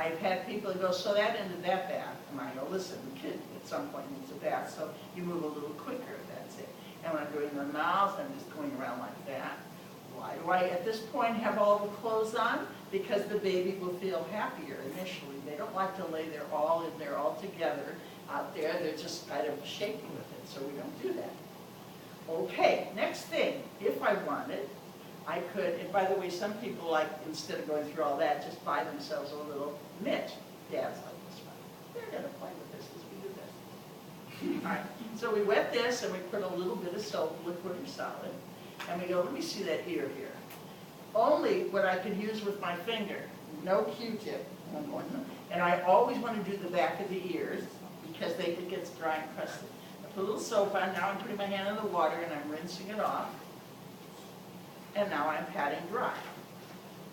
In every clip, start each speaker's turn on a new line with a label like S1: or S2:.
S1: I've had people go, so that ended that bath. And I go, listen, the kid at some point needs a bath, so you move a little quicker, that's it. And when I'm doing the mouth, I'm just going around like that. Why do I, at this point, have all the clothes on? Because the baby will feel happier initially. They don't like to lay there all in there all together out there. They're just kind of shaking with it, so we don't do that. Okay, next thing, if I wanted, I could, and by the way, some people like, instead of going through all that, just buy themselves a little mitt. Dads like this one. They're going to play with this as we do this. All right, so we wet this and we put a little bit of soap, liquid or solid, and we go, let me see that ear here. Only what I could use with my finger, no Q-tip. And I always want to do the back of the ears because it gets dry and crusty. I put a little soap on, now I'm putting my hand in the water and I'm rinsing it off. And now I'm patting dry.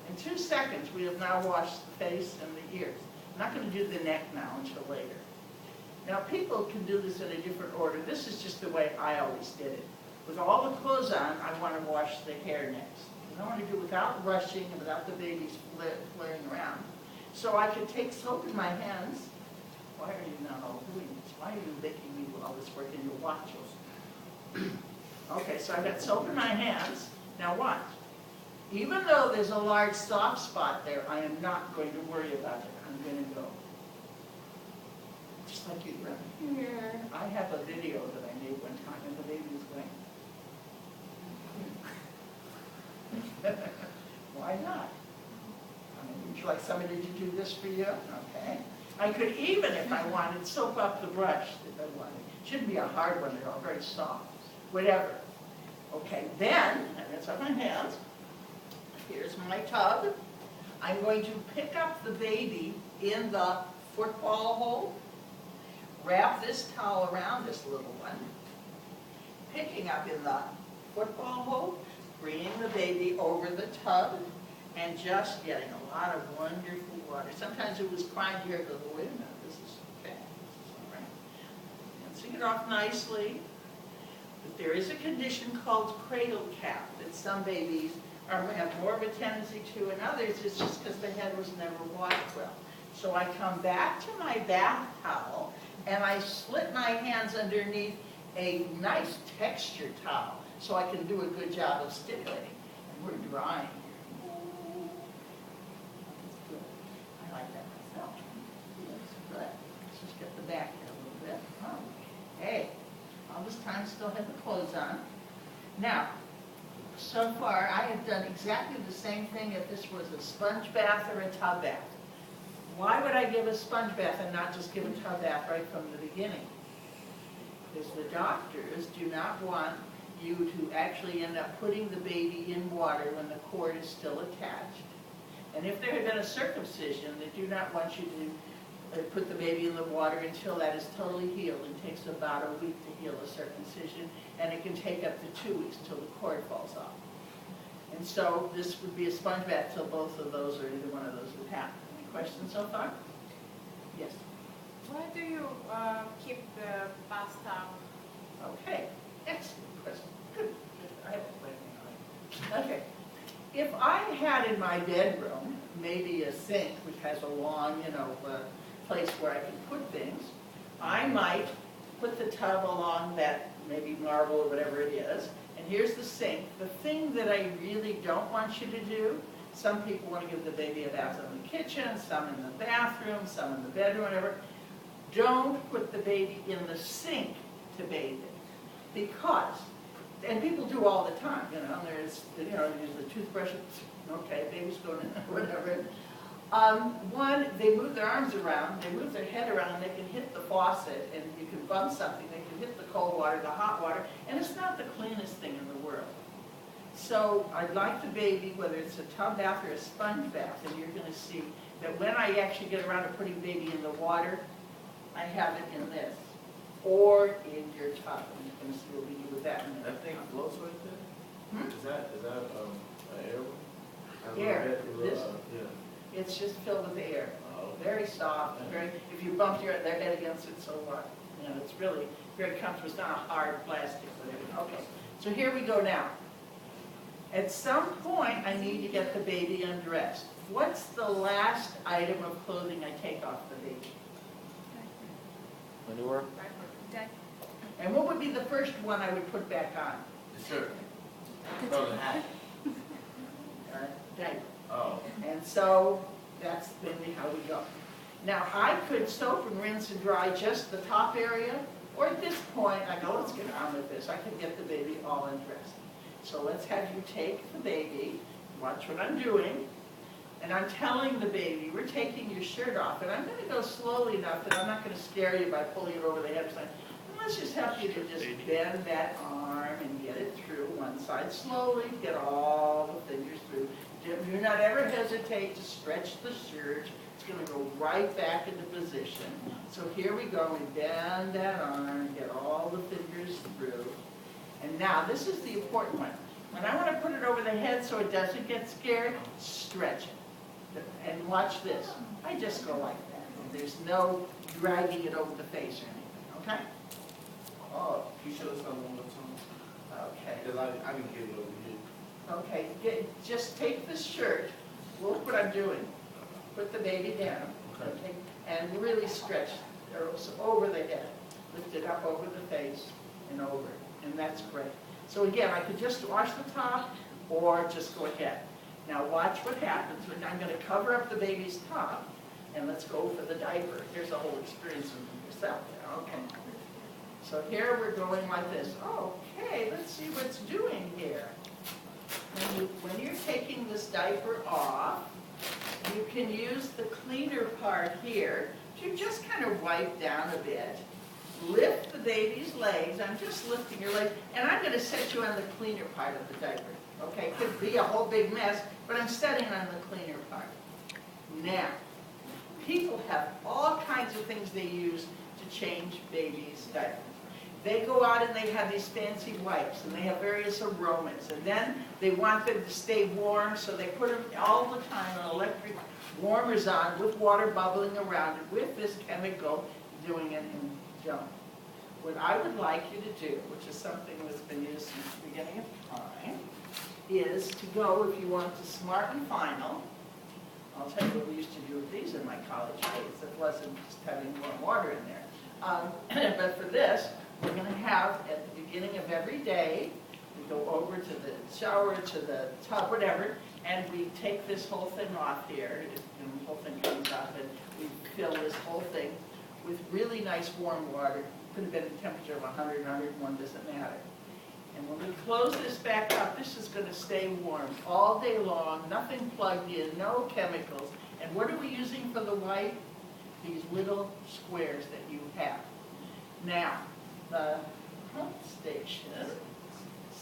S1: In 2 seconds, we have now washed the face and the ears. I'm not going to do the neck now until later. Now, people can do this in a different order. This is just the way I always did it. With all the clothes on, I want to wash the hair next. I want to do it without rushing and without the babies flaring around. So I could take soap in my hands. Why are you not all doing this? Why are you making me do all this work in your watches? Okay, so I've got soap in my hands. Now watch. Even though there's a large soft spot there, I am not going to worry about it. I'm going to go. Just like you right here. I have a video that I made one time and the baby was going. Why not? I mean, would you like somebody to do this for you? Okay. I could even, if I wanted, soap up the brush if I wanted. It shouldn't be a hard one, they're all very soft. Whatever. Okay, then, I rinse off my hands. Here's my tub. I'm going to pick up the baby in the football hole, wrap this towel around this little one, picking up in the football hole, bringing the baby over the tub, and just getting a lot of wonderful water. Sometimes it was crying here, but wait a minute, this is okay. This is all right. Rinsing it off nicely. But there is a condition called cradle cap that some babies have more of a tendency to, and others it's just because the head was never washed well. So I come back to my bath towel and I slip my hands underneath a nice textured towel so I can do a good job of stimulating. And we're drying here. That's good. I like that myself. That's good. Let's just get the back here a little bit. Oh, hey. All this time still have the clothes on. Now, so far I have done exactly the same thing if this was a sponge bath or a tub bath. Why would I give a sponge bath and not just give a tub bath right from the beginning? Because the doctors do not want you to actually end up putting the baby in water when the cord is still attached. And if there had been a circumcision, they do not want you to put the baby in the water until that is totally healed. It takes about a week to heal a circumcision, and it can take up to 2 weeks till the cord falls off. And so this would be a sponge bath till both of those or either one of those would happen. Any questions so far? Yes?
S2: Why do you keep the bath towel?
S1: Okay, excellent question. Good. I have a question. Okay. If I had in my bedroom maybe a sink which has a long, place where I can put things, I might put the tub along that maybe marble or whatever it is, and here's the sink. The thing that I really don't want you to do, some people want to give the baby a bath in the kitchen, some in the bathroom, some in the bedroom, whatever. Don't put the baby in the sink to bathe it, because, and people do all the time, there's, use the toothbrush, okay, baby's going in, whatever. One, they move their arms around, they move their head around, and they can hit the faucet, and you can bump something, they can hit the cold water, the hot water, and it's not the cleanest thing in the world. So I'd like the baby, whether it's a tub bath or a sponge bath, and you're going to see that when I actually get around to putting baby in the water, I have it in this, or in your tub, and you're going to see what we do with that in a minute.
S3: That thing floats right there?
S1: Hmm?
S3: Is that an air one?
S1: Air. This?
S3: Yeah.
S1: It's just filled with air.
S3: Oh.
S1: Very soft, very, if you bump their head against it, so what? It's really very comfortable. It's not a hard plastic, whatever. Okay, so here we go now. At some point, I need to get the baby undressed. What's the last item of clothing I take off the baby?
S3: Anywhere?
S1: And what would be the first one I would put back on?
S3: The shirt. No, the hat.
S1: Diaper.
S3: Oh.
S1: And so that's mainly how we go. Now, I could soap and rinse and dry just the top area, or at this point, I go, let's get on with this. I can get the baby all undressed. So let's have you take the baby, watch what I'm doing, and I'm telling the baby, we're taking your shirt off, and I'm going to go slowly enough that I'm not going to scare you by pulling it over the hip. And let's just help you to just bend that arm and get it through one side slowly, get all the fingers through. Do not ever hesitate to stretch the shirt. It's going to go right back into position. So here we go, we bend that arm, get all the fingers through. And now, this is the important one. When I want to put it over the head so it doesn't get scared, stretch it. And watch this. I just go like that. There's no dragging it over the face or anything, okay?
S3: Oh, you should have done one more time.
S1: Okay.
S3: Because I can get it over here.
S1: Okay, just take the shirt, look what I'm doing. Put the baby down, okay, and really stretch over the head. Lift it up over the face and over, and that's great. So again, I could just wash the top or just go ahead. Now watch what happens when I'm going to cover up the baby's top, and let's go for the diaper. Here's the whole experience of yourself there, okay. So here we're going like this. Okay, let's see what's doing here. When you're taking this diaper off, you can use the cleaner part here to just kind of wipe down a bit. Lift the baby's legs. I'm just lifting your legs, and I'm going to set you on the cleaner part of the diaper. Okay, it could be a whole big mess, but I'm setting on the cleaner part. Now, people have all kinds of things they use to change babies' diapers. They go out and they have these fancy wipes, and they have various aromas, and then they want them to stay warm, so they put them all the time on electric warmers on with water bubbling around it with this chemical doing it in jump. What I would like you to do, which is something that's been used since the beginning of time, is to go, if you want, to Smart and Final. I'll tell you what we used to do with these in my college days. It wasn't just having warm water in there. But for this, we're going to have, at the beginning of every day, we go over to the shower, to the tub, whatever, and we take this whole thing off here, and the whole thing comes off, and we fill this whole thing with really nice warm water. Could have been a temperature of 100, 101, doesn't matter. And when we close this back up, this is going to stay warm all day long, nothing plugged in, no chemicals. And what are we using for the wipe? These little squares that you have. Now, the pump station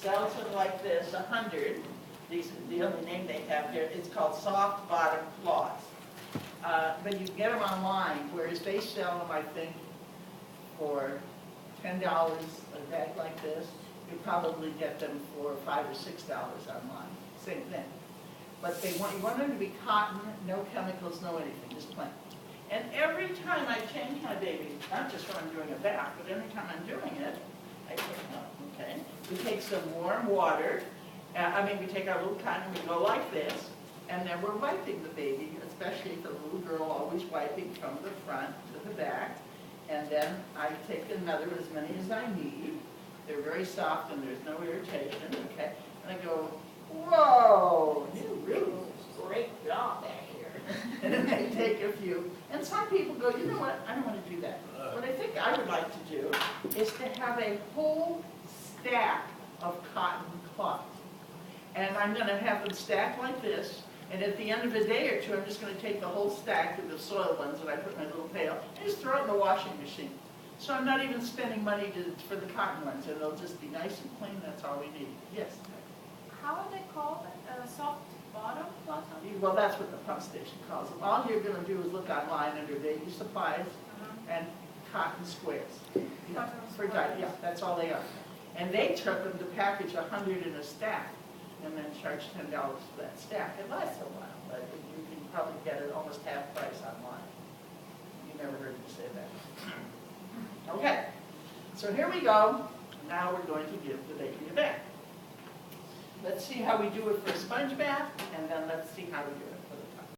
S1: sells it like this, 100. These are the only name they have here. It's called soft bottom cloths. But you can get them online, whereas they sell them, I think, for $10 a bag like this. You probably get them for $5 or $6 online. Same thing. But you want them to be cotton, no chemicals, no anything, just plain. And every time I change my baby, not just when I'm doing a bath, but every time I'm doing it, I take it out, okay? We take some warm water. We take our little cotton and we go like this, and then we're wiping the baby, especially the little girl, always wiping from the front to the back. And then I take another, as many as I need. They're very soft and there's no irritation, okay? And I go, whoa, you really did a great job back here. And then I take a few. And some people go, you know what, I don't want to do that. What I think I would like to do is to have a whole stack of cotton cloth. And I'm going to have them stacked like this. And at the end of a day or two, I'm just going to take the whole stack of the soiled ones that I put in my little pail and just throw it in the washing machine. So I'm not even spending money for the cotton ones, and they'll just be nice and clean. That's all we need. Yes?
S2: How are they called? Soft bottom cloth?
S1: Well, that's what the pump station calls them. All you're going to do is look online under baby supplies and cotton squares.
S2: Cotton
S1: For
S2: squares.
S1: yeah, that's all they are. And they took them to package 100 in a stack and then charge $10 for that stack. It lasts a while, but you can probably get it almost half price online. You never heard me say that. Okay, so here we go. Now we're going to give the baby a bath. let's see how we do it for a sponge bath, and then let's see how we do it for the